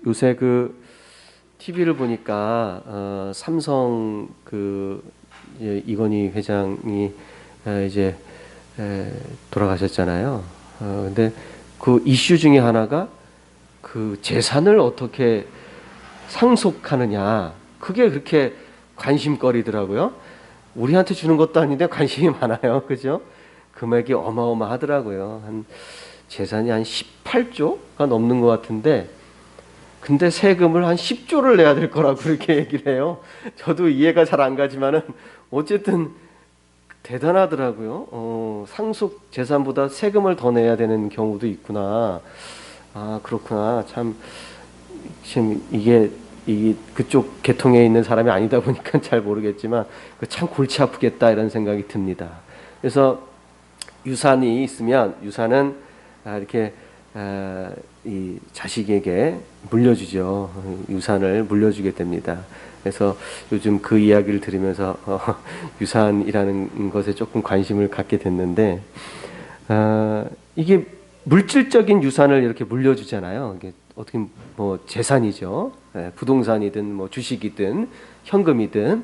요새 그 TV를 보니까 삼성 그 이건희 회장이 이제 돌아가셨잖아요. 근데 그 이슈 중에 하나가 그 재산을 어떻게 상속하느냐, 그게 그렇게 관심거리더라고요. 우리한테 주는 것도 아닌데 관심이 많아요. 그죠? 금액이 어마어마하더라고요. 재산이 한 18조가 넘는 것 같은데, 근데 세금을 한 10조를 내야 될 거라고 그렇게 얘기를 해요. 저도 이해가 잘 안 가지만은 어쨌든 대단하더라고요. 상속 재산보다 세금을 더 내야 되는 경우도 있구나. 아, 그렇구나. 참, 지금 이게 그쪽 계통에 있는 사람이 아니다 보니까 잘 모르겠지만 참 골치 아프겠다 이런 생각이 듭니다. 그래서 유산이 있으면 유산은 이렇게 이 자식에게 물려주죠. 유산을 물려주게 됩니다. 그래서 요즘 그 이야기를 들으면서 유산이라는 것에 조금 관심을 갖게 됐는데, 이게 물질적인 유산을 이렇게 물려주잖아요. 이게 어떻게 뭐 재산이죠. 부동산이든 뭐 주식이든 현금이든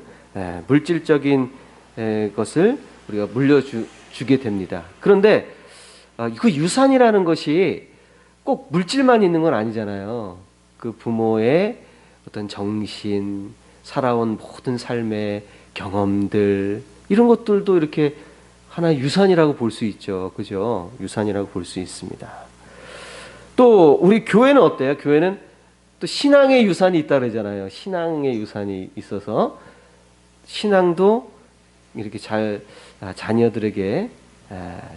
물질적인 것을 우리가 물려주게 됩니다. 그런데 그 유산이라는 것이 꼭 물질만 있는 건 아니잖아요. 그 부모의 어떤 정신, 살아온 모든 삶의 경험들, 이런 것들도 이렇게 하나의 유산이라고 볼 수 있죠. 그죠? 유산이라고 볼 수 있습니다. 또 우리 교회는 어때요? 교회는 또 신앙의 유산이 있다 그러잖아요. 신앙의 유산이 있어서 신앙도 이렇게 자녀들에게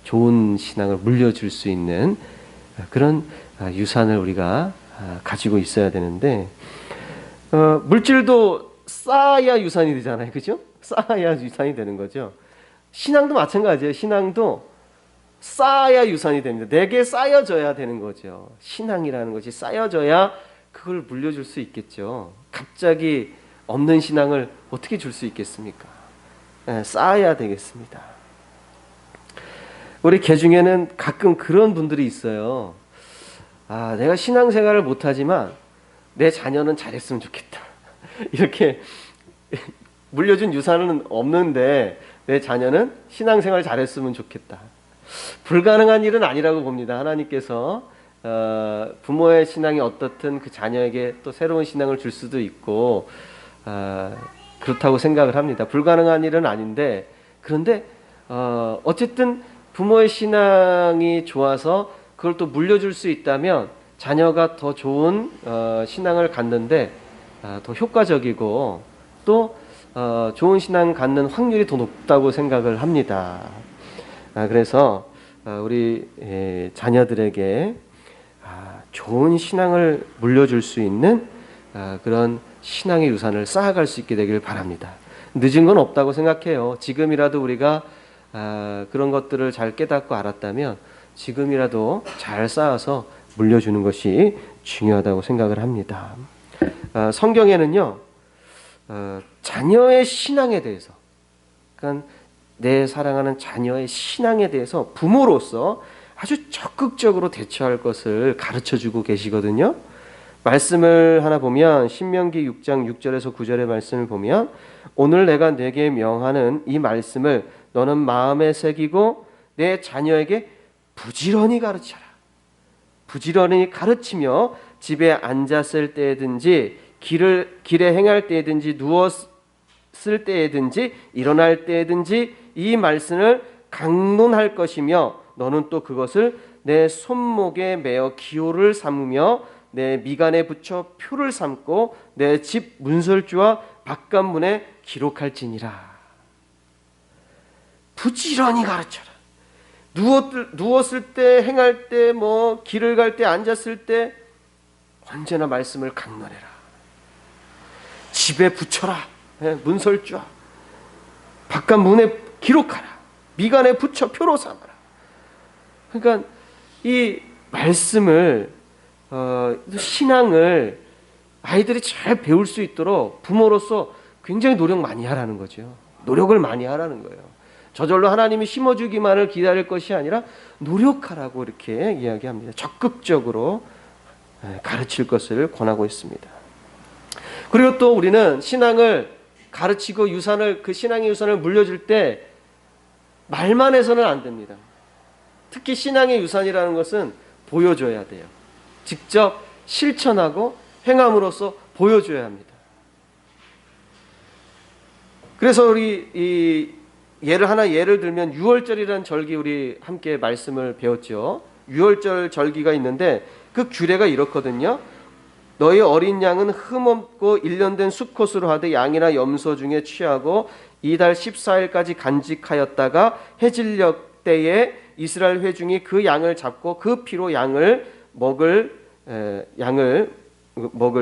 좋은 신앙을 물려줄 수 있는 그런 유산을 우리가 가지고 있어야 되는데, 물질도 쌓아야 유산이 되잖아요. 그죠? 쌓아야 유산이 되는 거죠. 신앙도 마찬가지예요. 신앙도 쌓아야 유산이 됩니다. 내게 쌓여져야 되는 거죠. 신앙이라는 것이 쌓여져야 그걸 물려줄 수 있겠죠. 갑자기 없는 신앙을 어떻게 줄 수 있겠습니까? 쌓아야 되겠습니다. 우리 개 중에는 가끔 그런 분들이 있어요. 내가 신앙생활을 못하지만 내 자녀는 잘했으면 좋겠다. 이렇게 물려준 유산은 없는데 내 자녀는 신앙생활 잘했으면 좋겠다. 불가능한 일은 아니라고 봅니다. 하나님께서 부모의 신앙이 어떻든 그 자녀에게 또 새로운 신앙을 줄 수도 있고, 그렇다고 생각을 합니다. 불가능한 일은 아닌데, 그런데 어쨌든 부모의 신앙이 좋아서 그걸 또 물려줄 수 있다면 자녀가 더 좋은 신앙을 갖는데 더 효과적이고 또 좋은 신앙 갖는 확률이 더 높다고 생각을 합니다. 그래서 우리 자녀들에게 좋은 신앙을 물려줄 수 있는 그런 신앙의 유산을 쌓아갈 수 있게 되길 바랍니다. 늦은 건 없다고 생각해요. 지금이라도 우리가 그런 것들을 잘 깨닫고 알았다면 지금이라도 잘 쌓아서 물려주는 것이 중요하다고 생각을 합니다. 성경에는요, 자녀의 신앙에 대해서, 그러니까 내 사랑하는 자녀의 신앙에 대해서 부모로서 아주 적극적으로 대처할 것을 가르쳐주고 계시거든요. 말씀을 하나 보면 신명기 6장 6절에서 9절의 말씀을 보면, 오늘 내가 네게 명하는 이 말씀을 너는 마음에 새기고 내 자녀에게 부지런히 가르쳐라. 부지런히 가르치며 집에 앉았을 때든지 길에 행할 때든지 누웠을 때든지 일어날 때든지 이 말씀을 강론할 것이며 너는 또 그것을 내 손목에 매어 기호를 삼으며 내 미간에 붙여 표를 삼고 내 집 문설주와 바깥문에 기록할지니라. 부지런히 가르쳐라. 누웠을 때, 행할 때, 뭐 길을 갈 때, 앉았을 때 언제나 말씀을 강론해라. 집에 붙여라. 문설주와 바깥문에 기록하라. 미간에 붙여 표로 삼아라. 그러니까 이 말씀을 신앙을 아이들이 잘 배울 수 있도록 부모로서 굉장히 노력 많이 하라는 거죠. 노력을 많이 하라는 거예요. 저절로 하나님이 심어주기만을 기다릴 것이 아니라 노력하라고 이렇게 이야기합니다. 적극적으로 가르칠 것을 권하고 있습니다. 그리고 또 우리는 신앙을 가르치고 그 신앙의 유산을 물려줄 때 말만 해서는 안 됩니다. 특히 신앙의 유산이라는 것은 보여줘야 돼요. 직접 실천하고 행함으로써 보여줘야 합니다. 그래서 우리 예를 들면 유월절이라는 절기 우리 함께 말씀을 배웠죠. 유월절 절기가 있는데 그 규례가 이렇거든요. 너희 어린 양은 흠없고 1년 된 수컷으로 하되 양이나 염소 중에 취하고 이달 14일까지 간직하였다가 해질녘 때에 이스라엘 회중이 그 양을 잡고 그 피로 양을 먹을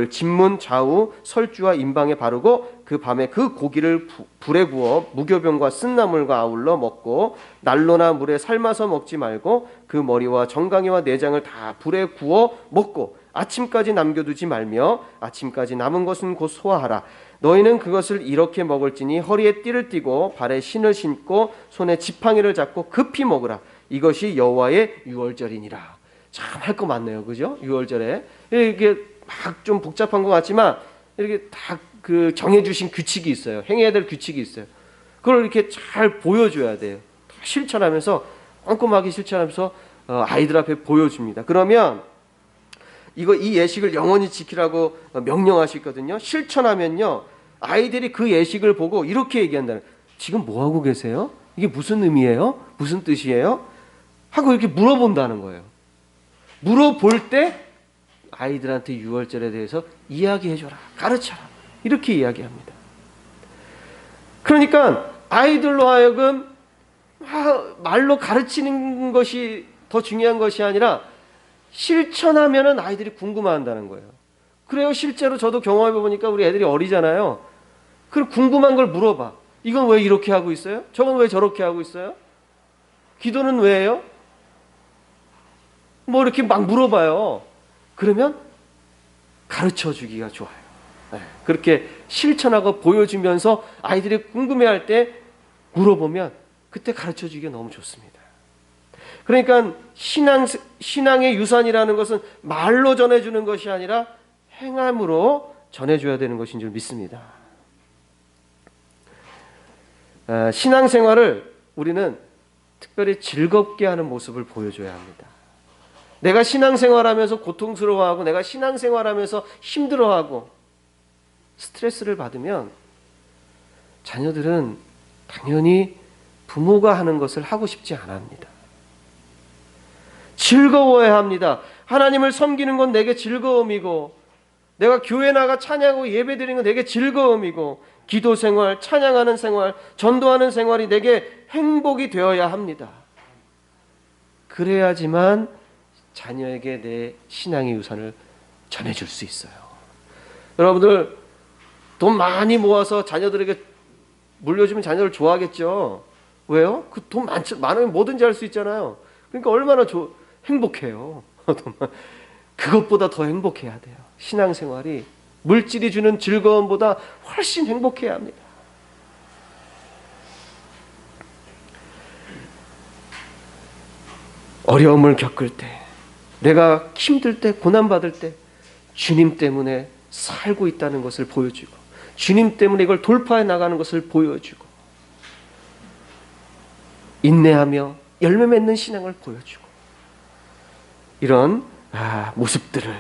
진문 좌우 설주와 임방에 바르고 그 밤에 그 고기를 불에 구워 무교병과 쓴나물과 아울러 먹고 난로나 물에 삶아서 먹지 말고 그 머리와 정강이와 내장을 다 불에 구워 먹고 아침까지 남겨두지 말며 아침까지 남은 것은 곧 소화하라. 너희는 그것을 이렇게 먹을지니 허리에 띠를 띠고 발에 신을 신고 손에 지팡이를 잡고 급히 먹으라. 이것이 여호와의 유월절이니라. 참 할 거 많네요, 그죠? 유월절에 이게 막 좀 복잡한 것 같지만 이렇게 다 그 정해주신 규칙이 있어요. 행해야 될 규칙이 있어요. 그걸 이렇게 잘 보여줘야 돼요. 실천하면서 꼼꼼하게 실천하면서 아이들 앞에 보여줍니다. 그러면 이 예식을 영원히 지키라고 명령하시거든요. 실천하면요, 아이들이 그 예식을 보고 이렇게 얘기한다는, 지금 뭐 하고 계세요? 이게 무슨 의미예요? 무슨 뜻이에요? 하고 이렇게 물어본다는 거예요. 물어볼 때 아이들한테 유월절에 대해서 이야기해줘라, 가르쳐라, 이렇게 이야기합니다. 그러니까 아이들로 하여금 말로 가르치는 것이 더 중요한 것이 아니라 실천하면은 아이들이 궁금해한다는 거예요. 그래요. 실제로 저도 경험해 보니까 우리 애들이 어리잖아요. 그럼 궁금한 걸 물어봐. 이건 왜 이렇게 하고 있어요? 저건 왜 저렇게 하고 있어요? 기도는 왜 해요? 뭐 이렇게 막 물어봐요. 그러면 가르쳐 주기가 좋아요. 그렇게 실천하고 보여주면서 아이들이 궁금해할 때 물어보면 그때 가르쳐 주기가 너무 좋습니다. 그러니까 신앙의 유산이라는 것은 말로 전해주는 것이 아니라 행함으로 전해줘야 되는 것인 줄 믿습니다. 신앙생활을 우리는 특별히 즐겁게 하는 모습을 보여줘야 합니다. 내가 신앙생활하면서 고통스러워하고 내가 신앙생활하면서 힘들어하고 스트레스를 받으면 자녀들은 당연히 부모가 하는 것을 하고 싶지 않아 합니다. 즐거워야 합니다. 하나님을 섬기는 건 내게 즐거움이고, 내가 교회 나가 찬양하고 예배드리는 건 내게 즐거움이고, 기도 생활, 찬양하는 생활, 전도하는 생활이 내게 행복이 되어야 합니다. 그래야지만 자녀에게 내 신앙의 유산을 전해줄 수 있어요. 여러분들 돈 많이 모아서 자녀들에게 물려주면 자녀를 좋아하겠죠. 왜요? 그 돈 많으면 뭐든지 할 수 있잖아요. 그러니까 얼마나 행복해요. 그것보다 더 행복해야 돼요. 신앙생활이 물질이 주는 즐거움보다 훨씬 행복해야 합니다. 어려움을 겪을 때, 내가 힘들 때, 고난받을 때 주님 때문에 살고 있다는 것을 보여주고, 주님 때문에 이걸 돌파해 나가는 것을 보여주고, 인내하며 열매 맺는 신앙을 보여주고, 이런 모습들을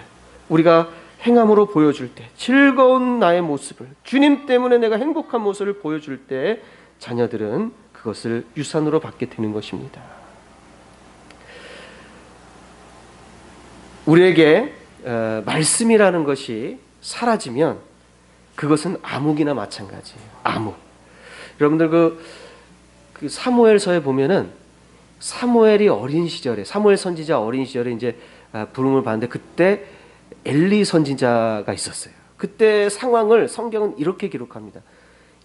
우리가 행함으로 보여줄 때, 즐거운 나의 모습을, 주님 때문에 내가 행복한 모습을 보여줄 때 자녀들은 그것을 유산으로 받게 되는 것입니다. 우리에게 말씀이라는 것이 사라지면 그것은 암흑이나 마찬가지예요. 암흑. 여러분들 그 사무엘서에 보면은 사무엘이 어린 시절에, 사무엘 선지자 어린 시절에 이제 부름을 받는데 그때 엘리 선지자가 있었어요. 그때 상황을 성경은 이렇게 기록합니다.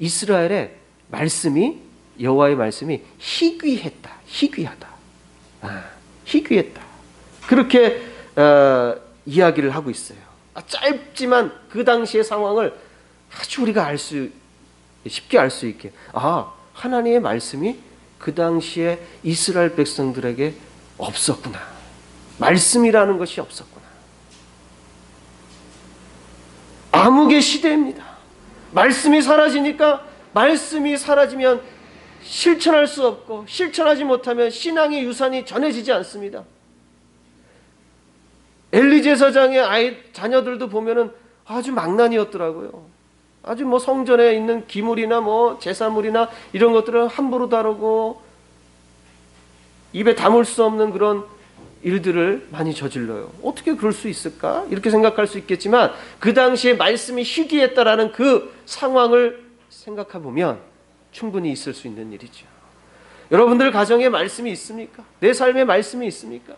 이스라엘의 말씀이, 여호와의 말씀이 희귀했다, 희귀하다, 희귀했다. 그렇게 이야기를 하고 있어요. 짧지만 그 당시의 상황을 아주 우리가 쉽게 알 수 있게, 하나님의 말씀이 그 당시에 이스라엘 백성들에게 없었구나. 말씀이라는 것이 없었구나. 암흑의 시대입니다. 말씀이 사라지니까, 말씀이 사라지면 실천할 수 없고, 실천하지 못하면 신앙의 유산이 전해지지 않습니다. 엘리 제사장의 자녀들도 보면은 아주 망나니였더라고요. 아주 뭐 성전에 있는 기물이나 뭐 제사물이나 이런 것들을 함부로 다루고 입에 담을 수 없는 그런 일들을 많이 저질러요. 어떻게 그럴 수 있을까? 이렇게 생각할 수 있겠지만, 그 당시에 말씀이 희귀했다라는 그 상황을 생각해 보면 충분히 있을 수 있는 일이죠. 여러분들 가정에 말씀이 있습니까? 내 삶에 말씀이 있습니까?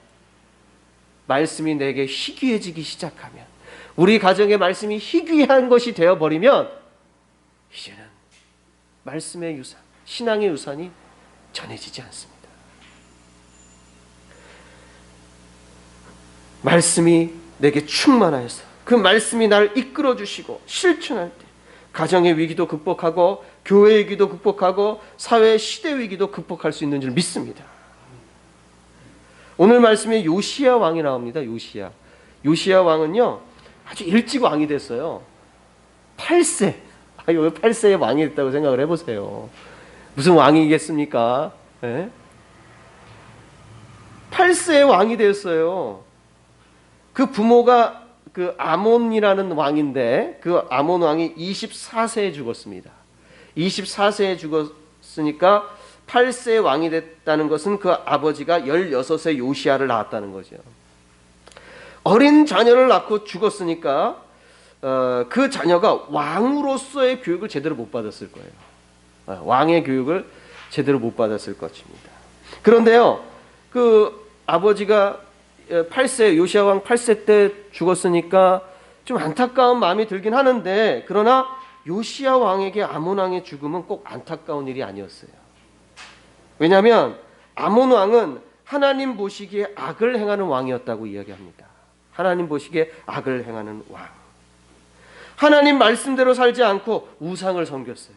말씀이 내게 희귀해지기 시작하면, 우리 가정의 말씀이 희귀한 것이 되어버리면 이제는 말씀의 유산, 신앙의 유산이 전해지지 않습니다. 말씀이 내게 충만하여서 그 말씀이 나를 이끌어 주시고 실천할 때 가정의 위기도 극복하고 교회의 위기도 극복하고 사회의 시대 위기도 극복할 수 있는 줄 믿습니다. 오늘 말씀에 요시야 왕이 나옵니다. 요시야 왕은요 아주 일찍 왕이 됐어요. 8세. 왜 8세에 왕이 됐다고 생각을 해보세요. 무슨 왕이겠습니까? 네? 8세에 왕이 되었어요. 그 부모가 그 아몬이라는 왕인데, 그 아몬 왕이 24세에 죽었습니다. 24세에 죽었으니까 8세에 왕이 됐다는 것은 그 아버지가 16세 요시야를 낳았다는 거죠. 어린 자녀를 낳고 죽었으니까 그 자녀가 왕으로서의 교육을 제대로 못 받았을 거예요. 왕의 교육을 제대로 못 받았을 것입니다. 그런데요, 그 아버지가 8세, 요시야 왕 8세 때 죽었으니까 좀 안타까운 마음이 들긴 하는데, 그러나 요시야 왕에게 아몬 왕의 죽음은 꼭 안타까운 일이 아니었어요. 왜냐하면 아몬 왕은 하나님 보시기에 악을 행하는 왕이었다고 이야기합니다. 하나님 보시기에 악을 행하는 왕. 하나님 말씀대로 살지 않고 우상을 섬겼어요.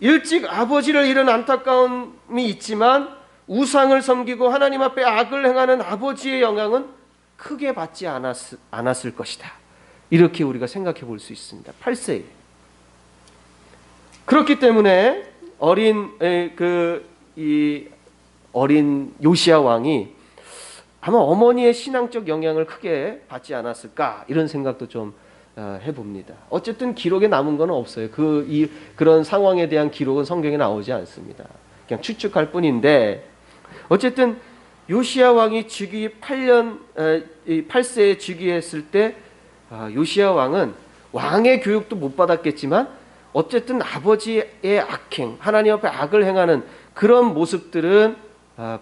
일찍 아버지를 잃은 안타까움이 있지만 우상을 섬기고 하나님 앞에 악을 행하는 아버지의 영향은 크게 받지 않았을 것이다. 이렇게 우리가 생각해 볼 수 있습니다. 8세에. 그렇기 때문에 어린 요시야 왕이 아마 어머니의 신앙적 영향을 크게 받지 않았을까, 이런 생각도 좀 해봅니다. 어쨌든 기록에 남은 건 없어요. 그런 상황에 대한 기록은 성경에 나오지 않습니다. 그냥 추측할 뿐인데, 어쨌든 요시야 왕이 즉위 8세에 즉위했을 때 요시야 왕은 왕의 교육도 못 받았겠지만 어쨌든 아버지의 악행, 하나님 앞에 악을 행하는 그런 모습들은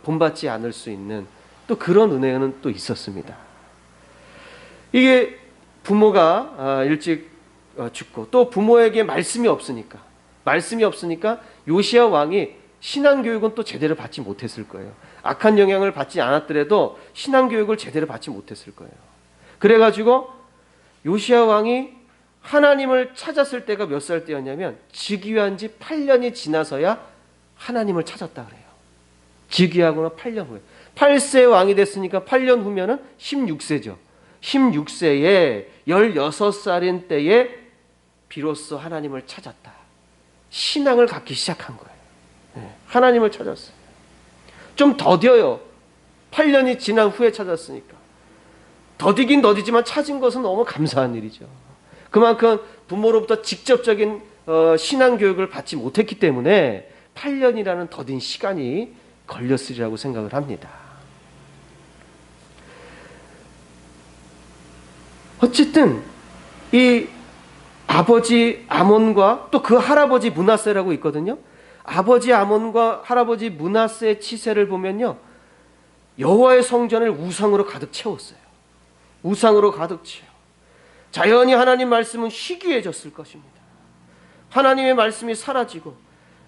본받지 않을 수 있는 또 그런 은혜는 또 있었습니다. 이게 부모가 일찍 죽고 또 부모에게 말씀이 없으니까 요시야 왕이 신앙교육은 또 제대로 받지 못했을 거예요. 악한 영향을 받지 않았더라도 신앙교육을 제대로 받지 못했을 거예요. 그래가지고 요시야 왕이 하나님을 찾았을 때가 몇 살 때였냐면 즉위한 지 8년이 지나서야 하나님을 찾았다 그래요. 즉위하고나 8년 후에. 8세 왕이 됐으니까 8년 후면은 16세죠. 16세에 16살인 때에 비로소 하나님을 찾았다. 신앙을 갖기 시작한 거예요. 하나님을 찾았어요. 좀 더뎌요. 8년이 지난 후에 찾았으니까. 더디긴 더디지만 찾은 것은 너무 감사한 일이죠. 그만큼 부모로부터 직접적인 신앙교육을 받지 못했기 때문에 8년이라는 더딘 시간이 걸렸으리라고 생각을 합니다. 어쨌든 이 아버지 아몬과 또 그 할아버지 므낫세라고 있거든요. 아버지 아몬과 할아버지 므낫세의 치세를 보면요, 여호와의 성전을 우상으로 가득 채웠어요. 우상으로 가득 채워. 자연히 하나님 말씀은 희귀해졌을 것입니다. 하나님의 말씀이 사라지고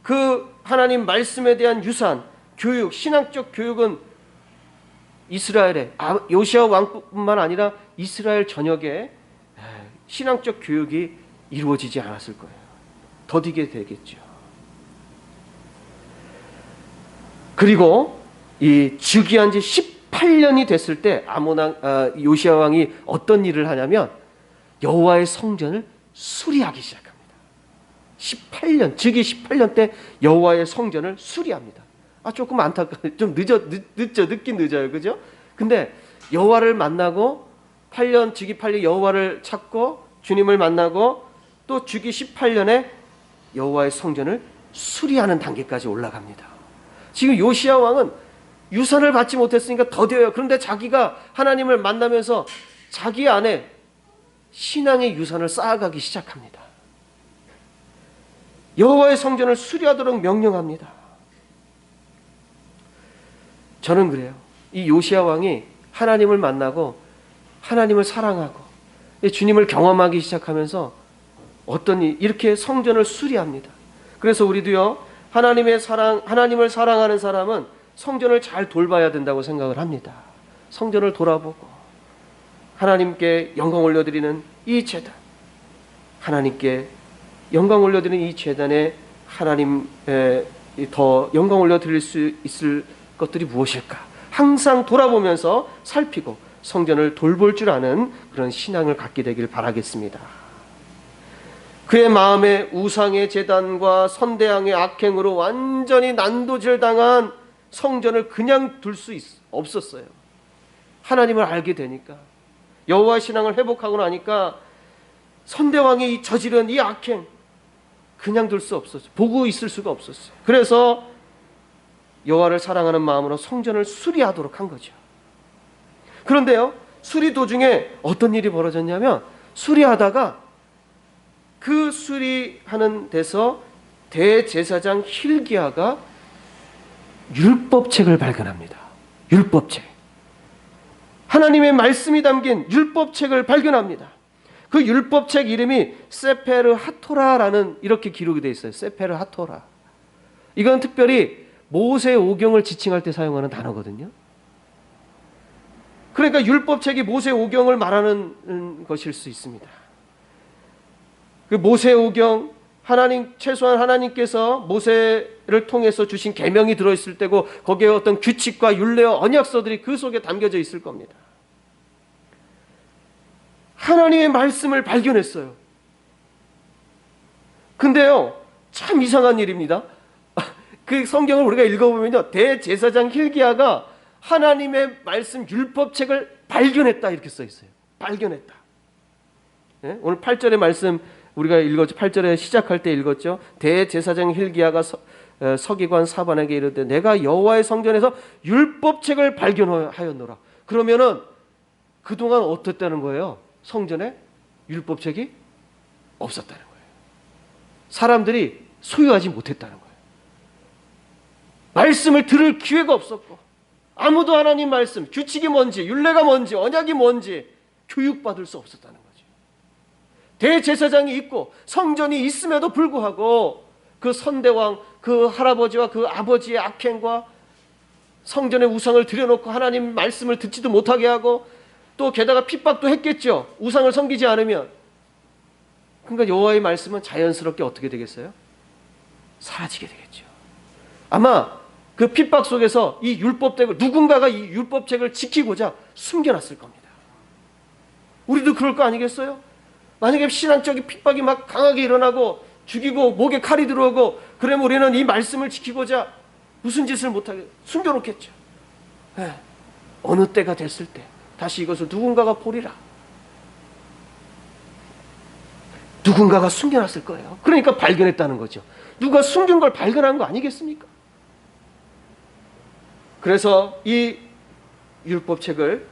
그 하나님 말씀에 대한 유산, 교육, 신앙적 교육은 이스라엘의 요시야 왕뿐만 아니라 이스라엘 전역에 신앙적 교육이 이루어지지 않았을 거예요. 더디게 되겠죠. 그리고 이 즉위한 지 18년이 됐을 때 요시야 왕이 어떤 일을 하냐면 여호와의 성전을 수리하기 시작합니다. 18년, 즉위 18년 때 여호와의 성전을 수리합니다. 조금 좀 늦긴 늦어요. 그죠? 근데 여호와를 만나고 8년, 즉위 8년 여호와를 찾고 주님을 만나고 또 즉위 18년에 여호와의 성전을 수리하는 단계까지 올라갑니다. 지금 요시야 왕은 유산을 받지 못했으니까 더뎌요. 그런데 자기가 하나님을 만나면서 자기 안에 신앙의 유산을 쌓아가기 시작합니다. 여호와의 성전을 수리하도록 명령합니다. 저는 그래요. 이 요시야 왕이 하나님을 만나고 하나님을 사랑하고 주님을 경험하기 시작하면서 이렇게 성전을 수리합니다. 그래서 우리도요, 하나님을 사랑하는 사람은 성전을 잘 돌봐야 된다고 생각을 합니다. 성전을 돌아보고 하나님께 영광 올려드리는 이 제단, 하나님께 영광 올려드리는 이 제단에 하나님에 더 영광 올려드릴 수 있을 것들이 무엇일까? 항상 돌아보면서 살피고 성전을 돌볼 줄 아는 그런 신앙을 갖게 되길 바라겠습니다. 그의 마음에 우상의 제단과 선대왕의 악행으로 완전히 난도질당한 성전을 그냥 둘 수 없었어요. 하나님을 알게 되니까, 여호와 신앙을 회복하고 나니까 선대왕이 저지른 이 악행 그냥 둘 수 없었어요. 보고 있을 수가 없었어요. 그래서 여호와를 사랑하는 마음으로 성전을 수리하도록 한 거죠. 그런데요, 수리 도중에 어떤 일이 벌어졌냐면, 수리하다가 그 수리하는 데서 대제사장 hil기야가 율법책을 발견합니다. 율법책. 하나님의 말씀이 담긴 율법책을 발견합니다. 그 율법책 이름이 세페르 하토라라는 이렇게 기록이 되어 있어요. 세페르 하토라. 이건 특별히 모세 오경을 지칭할 때 사용하는 단어거든요. 그러니까 율법책이 모세 오경을 말하는 것일 수 있습니다. 그 모세 오경, 최소한 하나님께서 모세를 통해서 주신 계명이 들어있을 때고, 거기에 어떤 규칙과 율례와 언약서들이 그 속에 담겨져 있을 겁니다. 하나님의 말씀을 발견했어요. 근데요, 참 이상한 일입니다. 그 성경을 우리가 읽어보면요, 대제사장 hil기야가 하나님의 말씀 율법책을 발견했다 이렇게 써 있어요. 발견했다. 네? 오늘 8절의 말씀 우리가 읽었죠. 8절에 시작할 때 읽었죠. 대제사장 hil기야가 서기관 사반에게 이르되 내가 여호와의 성전에서 율법책을 발견하였노라. 그러면은 그동안 어땠다는 거예요? 성전에 율법책이 없었다는 거예요. 사람들이 소유하지 못했다는 거예요. 말씀을 들을 기회가 없었고, 아무도 하나님 말씀, 규칙이 뭔지, 율례가 뭔지, 언약이 뭔지 교육받을 수 없었다는 거죠. 대제사장이 있고 성전이 있음에도 불구하고 그 선대왕, 그 할아버지와 그 아버지의 악행과 성전에 우상을 들여놓고 하나님 말씀을 듣지도 못하게 하고, 또 게다가 핍박도 했겠죠. 우상을 섬기지 않으면. 그러니까 여호와의 말씀은 자연스럽게 어떻게 되겠어요? 사라지게 되겠죠. 아마 그 핍박 속에서 이 율법책을, 누군가가 이 율법책을 지키고자 숨겨놨을 겁니다. 우리도 그럴 거 아니겠어요? 만약에 신앙적인 핍박이 막 강하게 일어나고 죽이고 목에 칼이 들어오고, 그러면 우리는 이 말씀을 지키고자 무슨 짓을 못하게 숨겨놓겠죠. 네. 어느 때가 됐을 때 다시 이것을 누군가가 보리라. 누군가가 숨겨놨을 거예요. 그러니까 발견했다는 거죠. 누가 숨긴 걸 발견한 거 아니겠습니까? 그래서 이 율법책을,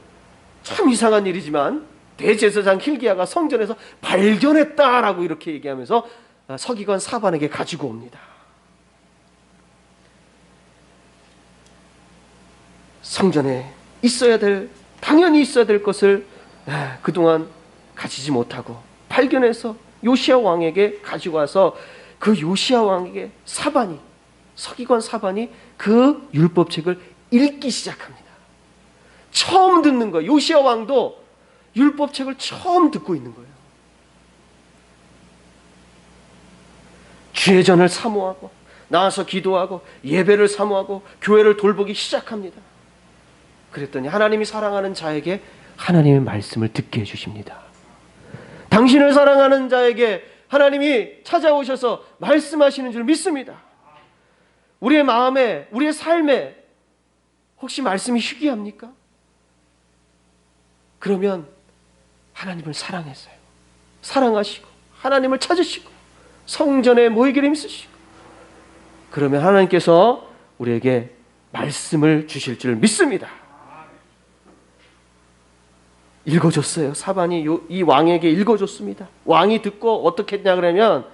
참 이상한 일이지만 대제사장 hil기야가 성전에서 발견했다라고 이렇게 얘기하면서 서기관 사반에게 가지고 옵니다. 성전에 당연히 있어야 될 것을 그동안 가지지 못하고 발견해서 요시야 왕에게 가지고 와서, 그 요시야 왕에게 서기관 사반이 그 율법책을 읽기 시작합니다. 처음 듣는 거예요. 요시야 왕도 율법책을 처음 듣고 있는 거예요. 주의전을 사모하고 나와서 기도하고 예배를 사모하고 교회를 돌보기 시작합니다. 그랬더니 하나님이 사랑하는 자에게 하나님의 말씀을 듣게 해주십니다. 당신을 사랑하는 자에게 하나님이 찾아오셔서 말씀하시는 줄 믿습니다. 우리의 마음에, 우리의 삶에 혹시 말씀이 희귀합니까? 그러면 하나님을 사랑했어요. 사랑하시고 하나님을 찾으시고 성전에 모이기를 힘쓰시고, 그러면 하나님께서 우리에게 말씀을 주실 줄 믿습니다. 읽어줬어요. 사반이 이 왕에게 읽어줬습니다. 왕이 듣고 어떻게 했냐 그러면,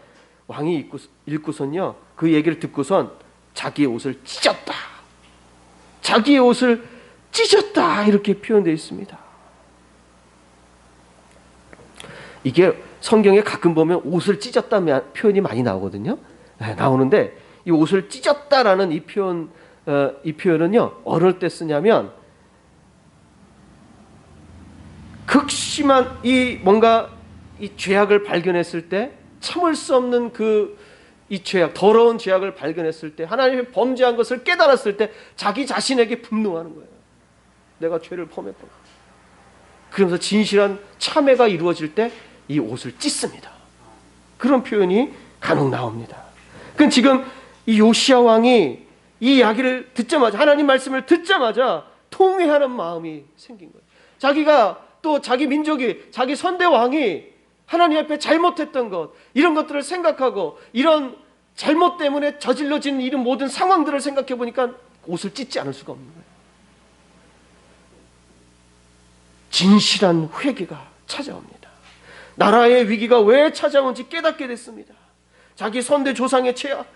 왕이 읽고선요, 그 얘기를 듣고선 자기의 옷을 찢었다. 자기의 옷을 찢었다. 이렇게 표현되어 있습니다. 이게 성경에 가끔 보면 옷을 찢었다는 표현이 많이 나오거든요. 네, 나오는데 이 옷을 찢었다라는 이 표현은요, 어느 때 쓰냐면 극심한 뭔가 이 죄악을 발견했을 때, 참을 수 없는 이 죄악, 더러운 죄악을 발견했을 때, 하나님이 범죄한 것을 깨달았을 때 자기 자신에게 분노하는 거예요. 내가 죄를 범했구나. 그러면서 진실한 참회가 이루어질 때 이 옷을 찢습니다. 그런 표현이 간혹 나옵니다. 그럼 지금 이 요시야 왕이 이 이야기를 듣자마자, 하나님 말씀을 듣자마자 통회하는 마음이 생긴 거예요. 자기가 또 자기 민족이, 자기 선대 왕이 하나님 앞에 잘못했던 것, 이런 것들을 생각하고 이런 잘못 때문에 저질러진 이런 모든 상황들을 생각해 보니까 옷을 찢지 않을 수가 없는 거예요. 진실한 회개가 찾아옵니다. 나라의 위기가 왜 찾아온지 깨닫게 됐습니다. 자기 선대 조상의 죄악,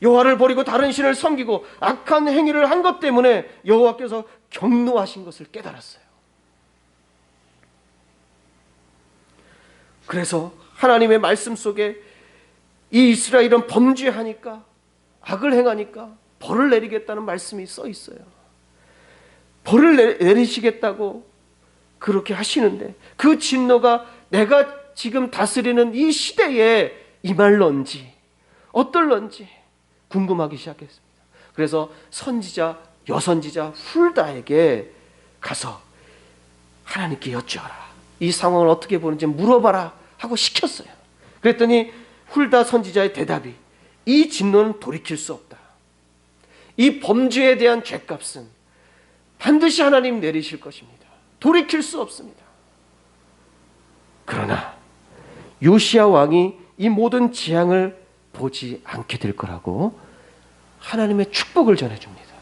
여호와를 버리고 다른 신을 섬기고 악한 행위를 한 것 때문에 여호와께서 경노하신 것을 깨달았어요. 그래서 하나님의 말씀 속에 이 이스라엘은 범죄하니까, 악을 행하니까 벌을 내리겠다는 말씀이 써 있어요. 벌을 내리시겠다고 그렇게 하시는데, 그 진노가 내가 지금 다스리는 이 시대에 임할런지 어떨런지 궁금하기 시작했습니다. 그래서 선지자, 여선지자 훌다에게 가서 하나님께 여쭈어라, 이 상황을 어떻게 보는지 물어봐라 하고 시켰어요. 그랬더니 훌다 선지자의 대답이, 이 진노는 돌이킬 수 없다. 이 범죄에 대한 죄값은 반드시 하나님 내리실 것입니다. 돌이킬 수 없습니다. 그러나 요시야 왕이 이 모든 재앙을 보지 않게 될 거라고 하나님의 축복을 전해줍니다.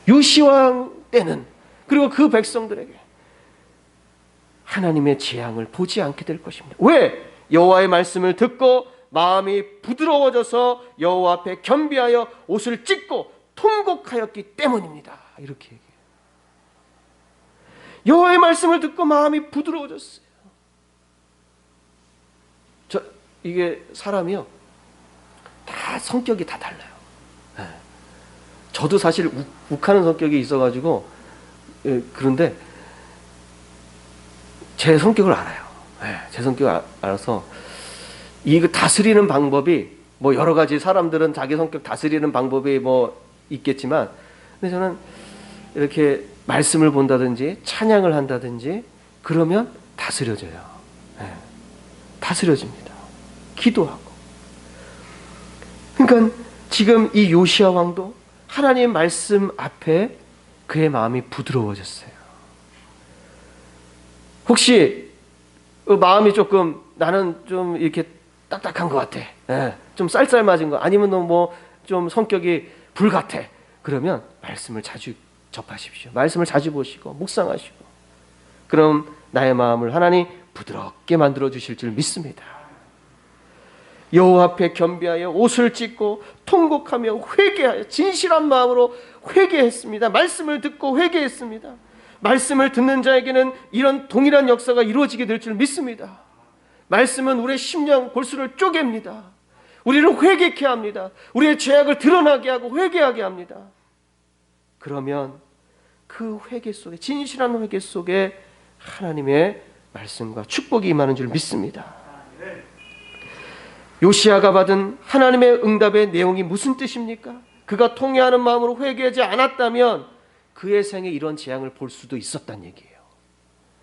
요시야 왕 때는, 그리고 그 백성들에게 하나님의 재앙을 보지 않게 될 것입니다. 왜? 여호와의 말씀을 듣고 마음이 부드러워져서 여호와 앞에 겸비하여 옷을 찢고 통곡하였기 때문입니다. 이렇게 얘기해요. 여호와의 말씀을 듣고 마음이 부드러워졌어요. 이게 사람이요, 다 성격이 다 달라요. 네. 저도 사실 욱하는 성격이 있어가지고, 그런데 제 성격을 알아요. 네, 제 성격을 알아서 이거 다스리는 방법이 뭐 여러 가지, 사람들은 자기 성격 다스리는 방법이 뭐 있겠지만, 근데 저는 이렇게 말씀을 본다든지 찬양을 한다든지 그러면 다스려져요. 네, 다스려집니다. 기도하고. 그러니까 지금 이 요시야 왕도 하나님의 말씀 앞에 그의 마음이 부드러워졌어요. 혹시 마음이 조금, 나는 좀 이렇게 딱딱한 것 같아, 좀 쌀쌀맞은 거, 아니면 뭐 좀 성격이 불같아, 그러면 말씀을 자주 접하십시오. 말씀을 자주 보시고 묵상하시고, 그럼 나의 마음을 하나님 부드럽게 만들어 주실 줄 믿습니다. 여호와 앞에 겸비하여 옷을 찢고 통곡하며 회개하여 진실한 마음으로 회개했습니다. 말씀을 듣고 회개했습니다. 말씀을 듣는 자에게는 이런 동일한 역사가 이루어지게 될 줄 믿습니다. 말씀은 우리의 심령 골수를 쪼갭니다. 우리를 회개케 합니다. 우리의 죄악을 드러나게 하고 회개하게 합니다. 그러면 그 회개 속에, 진실한 회개 속에 하나님의 말씀과 축복이 임하는 줄 믿습니다. 요시야가 받은 하나님의 응답의 내용이 무슨 뜻입니까? 그가 통회하는 마음으로 회개하지 않았다면 그의 생에 이런 재앙을 볼 수도 있었다는 얘기예요.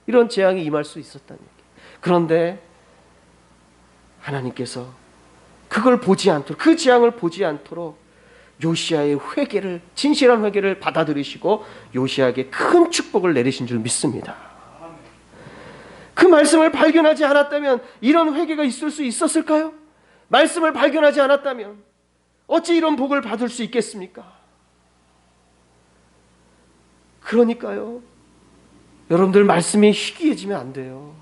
이런 재앙이 임할 수 있었다는 얘기예요. 그런데 하나님께서 그걸 보지 않도록, 그 재앙을 보지 않도록 요시야의 회개를, 진실한 회개를 받아들이시고 요시야에게 큰 축복을 내리신 줄 믿습니다. 그 말씀을 발견하지 않았다면 이런 회개가 있을 수 있었을까요? 말씀을 발견하지 않았다면 어찌 이런 복을 받을 수 있겠습니까? 그러니까요, 여러분들 말씀이 희귀해지면 안 돼요.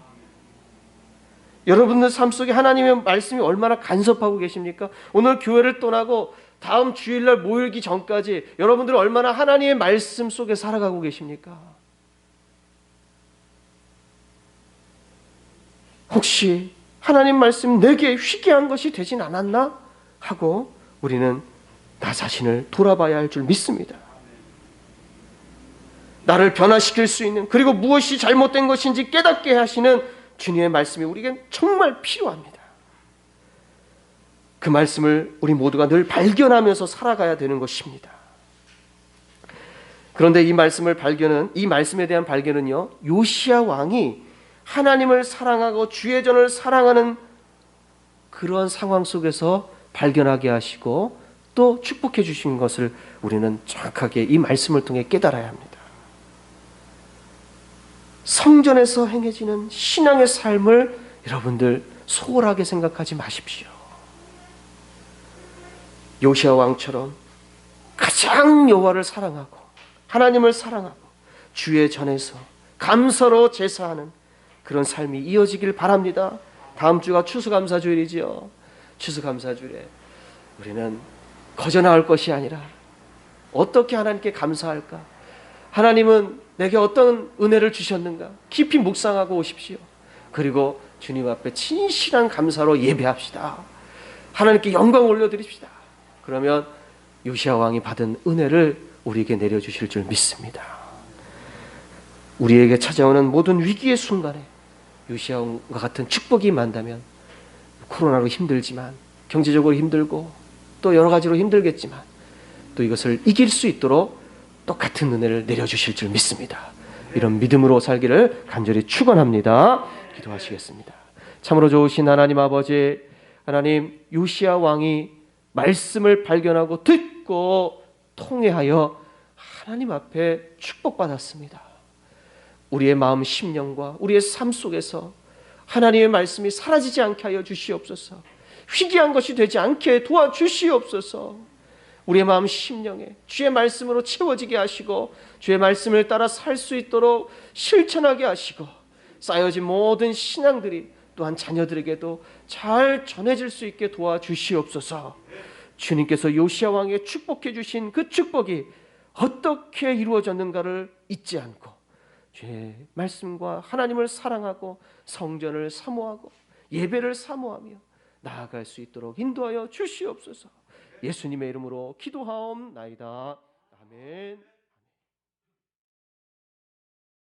여러분들 삶 속에 하나님의 말씀이 얼마나 간섭하고 계십니까? 오늘 교회를 떠나고 다음 주일날 모이기 전까지 여러분들은 얼마나 하나님의 말씀 속에 살아가고 계십니까? 혹시 하나님 말씀 내게 희귀한 것이 되진 않았나? 하고 우리는 나 자신을 돌아봐야 할 줄 믿습니다. 나를 변화시킬 수 있는, 그리고 무엇이 잘못된 것인지 깨닫게 하시는 주님의 말씀이 우리에겐 정말 필요합니다. 그 말씀을 우리 모두가 늘 발견하면서 살아가야 되는 것입니다. 그런데 이 말씀에 대한 발견은요, 요시야 왕이 하나님을 사랑하고 주의 전을 사랑하는 그런 상황 속에서 발견하게 하시고 또 축복해 주신 것을 우리는 정확하게 이 말씀을 통해 깨달아야 합니다. 성전에서 행해지는 신앙의 삶을 여러분들 소홀하게 생각하지 마십시오. 요시야 왕처럼 가장 여호와를 사랑하고 하나님을 사랑하고 주의 전에서 감사로 제사하는 그런 삶이 이어지길 바랍니다. 다음 주가 추수감사주일이지요. 추수감사주일에 우리는 거저나올 것이 아니라 어떻게 하나님께 감사할까? 하나님은 내게 어떤 은혜를 주셨는가? 깊이 묵상하고 오십시오. 그리고 주님 앞에 진실한 감사로 예배합시다. 하나님께 영광 올려드립시다. 그러면 요시야 왕이 받은 은혜를 우리에게 내려주실 줄 믿습니다. 우리에게 찾아오는 모든 위기의 순간에 요시야 왕과 같은 축복이 임한다면, 코로나로 힘들지만, 경제적으로 힘들고 또 여러 가지로 힘들겠지만 또 이것을 이길 수 있도록 똑같은 은혜를 내려주실 줄 믿습니다. 이런 믿음으로 살기를 간절히 축원합니다. 기도하시겠습니다. 참으로 좋으신 하나님 아버지, 하나님, 요시야 왕이 말씀을 발견하고 듣고 통회하여 하나님 앞에 축복받았습니다. 우리의 마음 심령과 우리의 삶 속에서 하나님의 말씀이 사라지지 않게 하여 주시옵소서. 희귀한 것이 되지 않게 도와주시옵소서. 우리의 마음 심령에 주의 말씀으로 채워지게 하시고 주의 말씀을 따라 살 수 있도록 실천하게 하시고 쌓여진 모든 신앙들이 또한 자녀들에게도 잘 전해질 수 있게 도와주시옵소서. 주님께서 요시야 왕에 축복해 주신 그 축복이 어떻게 이루어졌는가를 잊지 않고 주의 말씀과 하나님을 사랑하고 성전을 사모하고 예배를 사모하며 나아갈 수 있도록 인도하여 주시옵소서. 예수님의 이름으로 기도하옵나이다. 아멘.